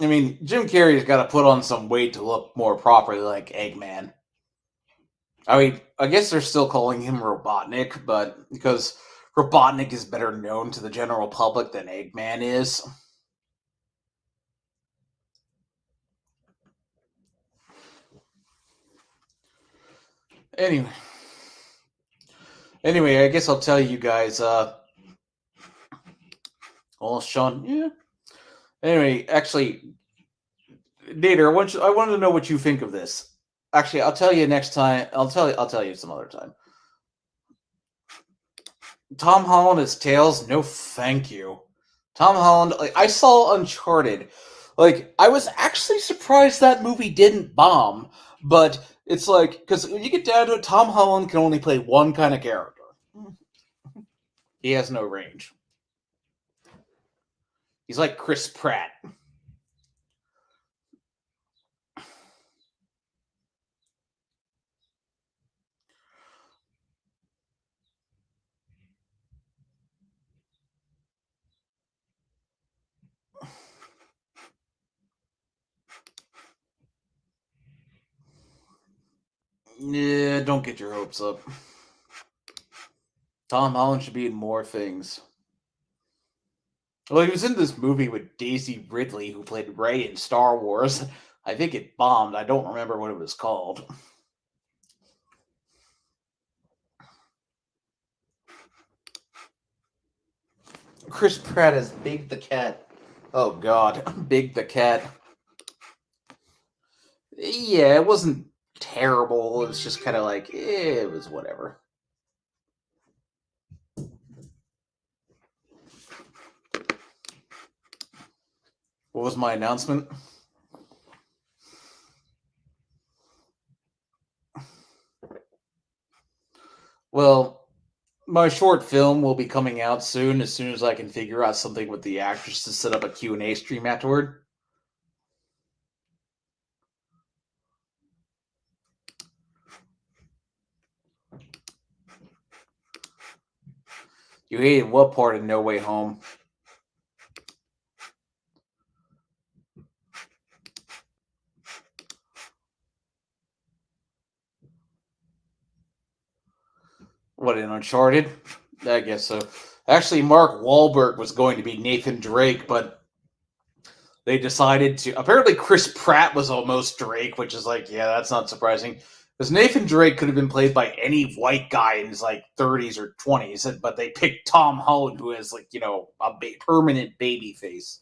I mean, Jim Carrey's got to put on some weight to look more properly like Eggman. I mean, I guess they're still calling him Robotnik, but because Robotnik is better known to the general public than Eggman is. Anyway. Anyway, I guess I'll tell you guys, well, Sean, yeah. Anyway, actually, Nader, I want to know what you think of this. Actually, I'll tell you next time. I'll tell you some other time. Tom Holland as Tails? No, thank you. Tom Holland. Like I saw Uncharted. Like I was actually surprised that movie didn't bomb. But it's like because when you get down to it, Tom Holland can only play one kind of character. He has no range. He's like Chris Pratt. Yeah, don't get your hopes up. Tom Holland should be in more things. Well, he was in this movie with Daisy Ridley, who played Rey in Star Wars. I think it bombed. I don't remember what it was called. Chris Pratt as Big the Cat. Oh God, Big the Cat. Yeah, it wasn't terrible. It was just kind of like it was whatever. What was my announcement? Well, my short film will be coming out soon as I can figure out something with the actress to set up a Q&A stream afterward. You hated what part of No Way Home? What, in Uncharted? I guess so. Actually, Mark Wahlberg was going to be Nathan Drake, but they decided to. Apparently, Chris Pratt was almost Drake, which is like, yeah, that's not surprising. Because Nathan Drake could have been played by any white guy in his like 30s or 20s, but they picked Tom Holland, who has like a permanent baby face.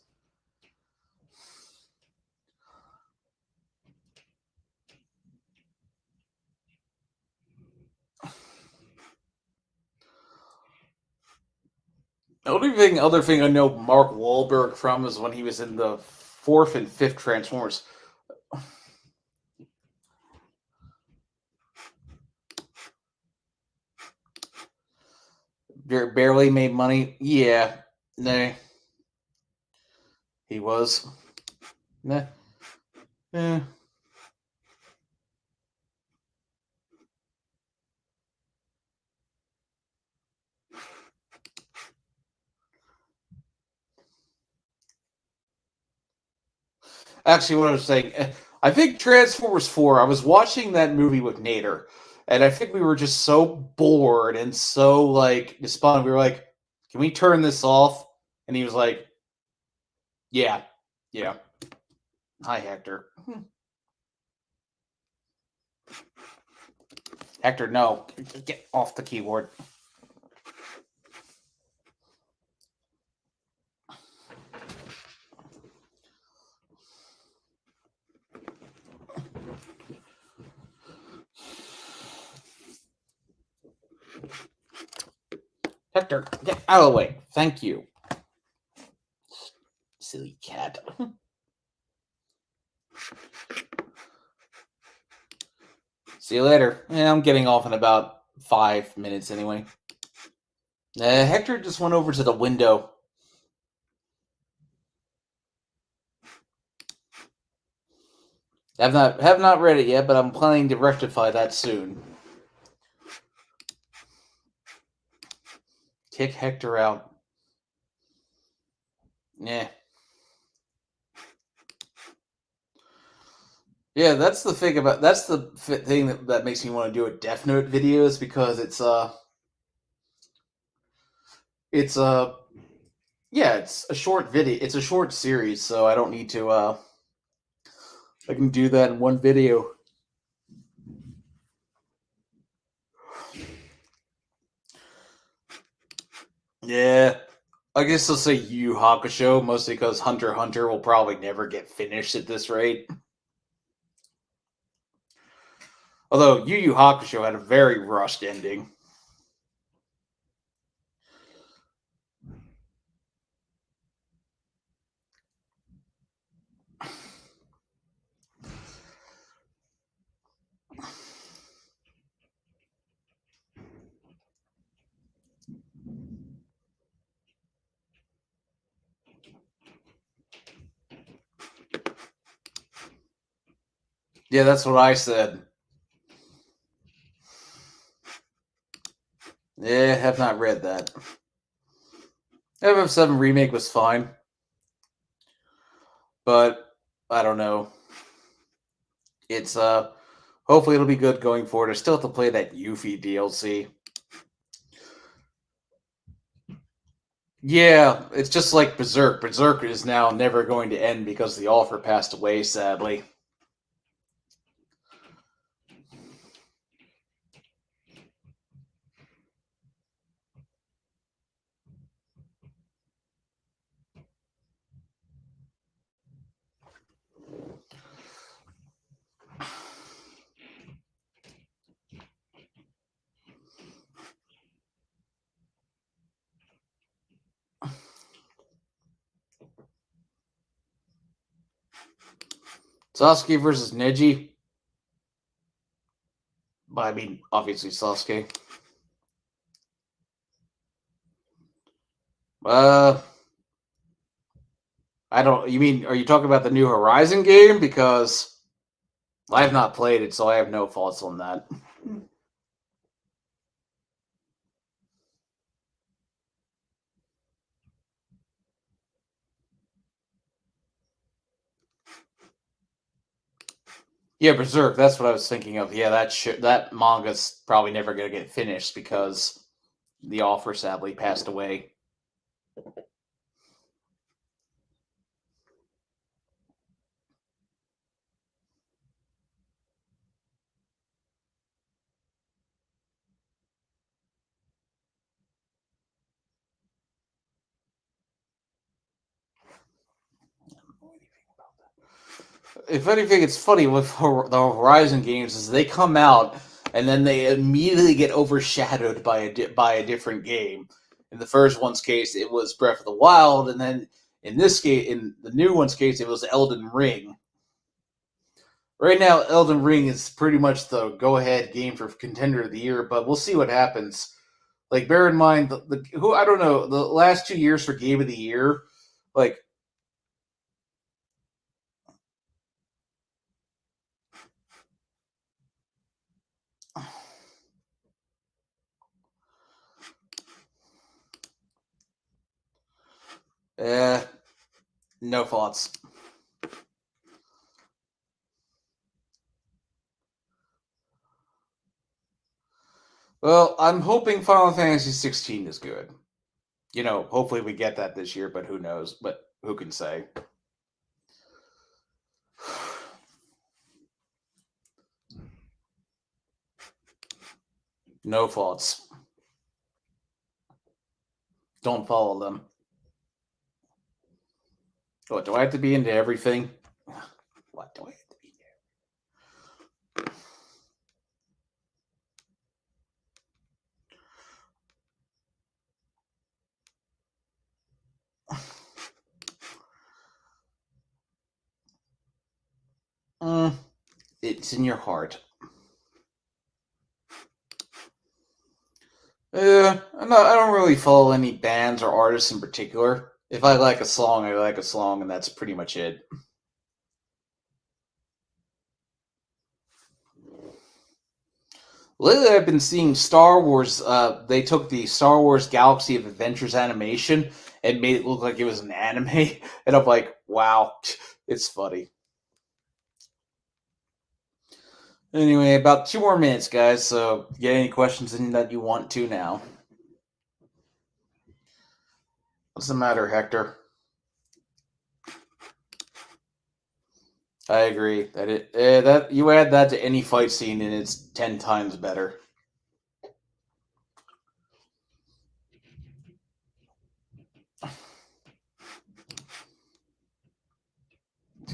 The only other thing I know Mark Wahlberg from is when he was in the fourth and fifth Transformers. Barely made money. Yeah, nah, he was. Nah, eh. Actually, what I was saying, I think Transformers 4, I was watching that movie with Nader, and I think we were just so bored and so, like, despondent. We were like, can we turn this off? And he was like, yeah, yeah. Hi, Hector. Hector, no. Get off the keyboard. Hector, get out of the way. Thank you. Silly cat. See you later. Yeah, I'm getting off in about 5 minutes anyway. Hector just went over to the window. Have not read it yet, but I'm planning to rectify that soon. Kick Hector out. Yeah. Yeah, that's the thing that makes me want to do a Death Note video is because it's yeah, it's a short video. It's a short series, so I don't need to I can do that in one video. Yeah. I guess I'll say Yu Yu Hakusho, mostly because Hunter x Hunter will probably never get finished at this rate. Although Yu Yu Hakusho had a very rushed ending. Yeah, that's what I said. Yeah, have not read that. FF7 Remake was fine, but I don't know. It's hopefully it'll be good going forward. I still have to play that Yuffie DLC. Yeah, it's just like Berserk. Berserk is now never going to end because the author passed away, sadly. Sasuke versus Neji. But I mean, obviously Sasuke. Uh, I don't. You mean? Are you talking about the new Horizon game? Because I have not played it, so I have no thoughts on that. Yeah, Berserk. That's what I was thinking of. Yeah, that manga's probably never gonna get finished because the author sadly passed away. If anything, it's funny with the Horizon games is they come out and then they immediately get overshadowed by a different game. In the first one's case, it was Breath of the Wild, and then in the new one's case, it was Elden Ring. Right now, Elden Ring is pretty much the go-ahead game for contender of the year, but we'll see what happens. Like, bear in mind the who I don't know the last 2 years for game of the year, like eh, no thoughts. Well, I'm hoping Final Fantasy 16 is good. Hopefully we get that this year, but who knows? But who can say? No faults. Don't follow them. What, do I have to be into everything? What do I have to be into? It's in your heart. I don't really follow any bands or artists in particular. If I like a song, I like a song, and that's pretty much it. Lately, I've been seeing Star Wars. They took the Star Wars Galaxy of Adventures animation and made it look like it was an anime, and I'm like, wow, it's funny. Anyway, about 2 more minutes, guys. So, get any questions in that you want to now. What's the matter, Hector? I agree that you add that to any fight scene and it's 10 times better.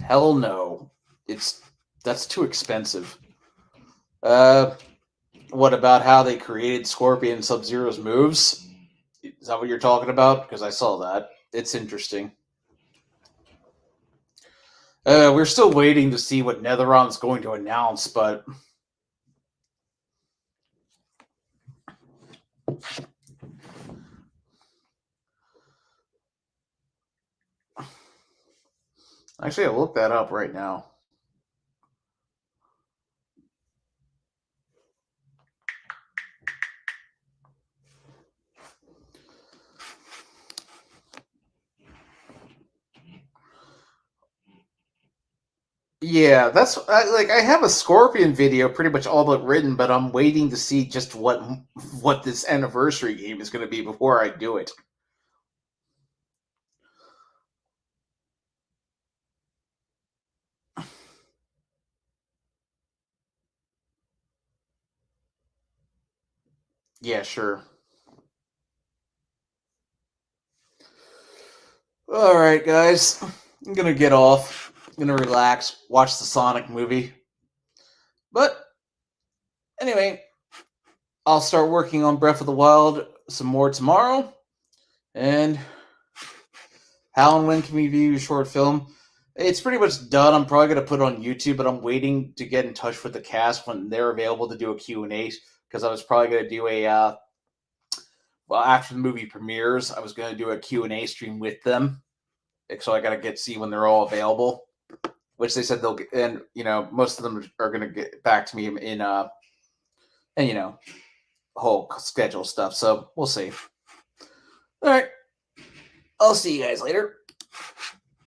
Hell no, it's that's too expensive. Uh, what about how they created Scorpion Sub Zero's moves? Is that what you're talking about? Because I saw that. It's interesting. We're still waiting to see what Netheron's going to announce, but actually, I'll look that up right now. Yeah, I have a Scorpion video pretty much all but written, but I'm waiting to see just what this anniversary game is going to be before I do it. Yeah, sure. All right, guys. I'm gonna get off. I'm gonna relax, watch the Sonic movie. But anyway, I'll start working on Breath of the Wild some more tomorrow. And how and when can we view your short film? It's pretty much done. I'm probably going to put it on YouTube, but I'm waiting to get in touch with the cast when they're available to do a Q&A, because I was probably going to do well, after the movie premieres, I was going to do a Q&A stream with them. So I got to see when they're all available, which they said they'll get, and most of them are going to get back to me in and whole schedule stuff. So we'll see. All right. I'll see you guys later.